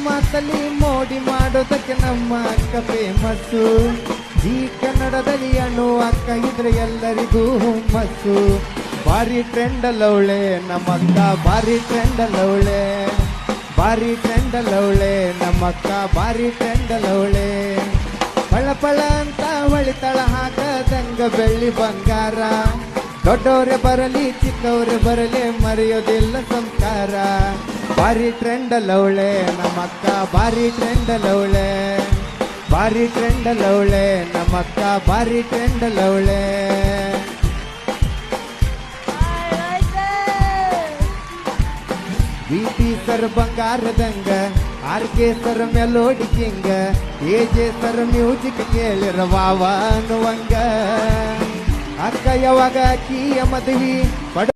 ಮಾತಲ್ಲಿ ಮೋಡಿ ಮಾಡೋದಕ್ಕೆ ನಮ್ಮ ಅಕ್ಕ ಫೇಮಸ್ಸು. ಈ ಕನ್ನಡದಲ್ಲಿ ಅಣ್ಣು ಅಕ್ಕ ಇದ್ರೆ ಎಲ್ಲರಿಗೂ ಹುಮ್ಮಸ್ಸು. ಭಾರಿ ಟ್ರೆಂಡ್ ಅಲ್ಲವಳೆ ನಮ್ಮಕ್ಕ, ಭಾರಿ ಟ್ರೆಂಡ್ ಅಲ್ಲವಳೆ, ಭಾರಿ ಟ್ರೆಂಡ್ ಅಲ್ಲವಳೆ ನಮ್ಮಕ್ಕ, ಭಾರಿ ಟ್ರೆಂಡ್ ಅಲ್ಲವಳೆ. ಪಳ ಪಳ ಅಂತ ಹೊಳಿತಳ ಹಾಕದಂಗ ಬೆಳ್ಳಿ ಬಂಗಾರ. ದೊಡ್ಡವ್ರೆ ಬರಲಿ ಚಿಕ್ಕವ್ರೆ ಬರಲಿ ಮರೆಯೋದಿಲ್ಲ ಸಂಸ್ಕಾರ. ಭಾರಿ ಟ್ರೆಂಡ್ ಅಲ್ಲವಳೆ ನಮ್ಮಕ್ಕ, ಭಾರಿ ಟ್ರೆಂಡ್ ಅಲ್ಲವಳೆ, ಭಾರಿ ಟ್ರೆಂಡ್ ಅಲ್ಲವಳೆ ನಮ್ಮಕ್ಕ, ಭಾರಿ ಟ್ರೆಂಡ್ ಅಲ್ಲವಳೆ. ಬಿಪಿ ಸರ್ ಬಂಗಾರದಂಗ, ಆರ್ ಕೆ ಸರ್ ಮೆಲೋಡಿ ಕಿಂಗ, ಎ ಜೆ ಸರ್ ಮ್ಯೂಸಿಕ್ ಕೇಳಿರ ವಾವ ಅನ್ನುವಂಗ. ಅಕ್ಕ ಯಾವಾಗ ಅಕ್ಕಿಯ ಮದುವೆ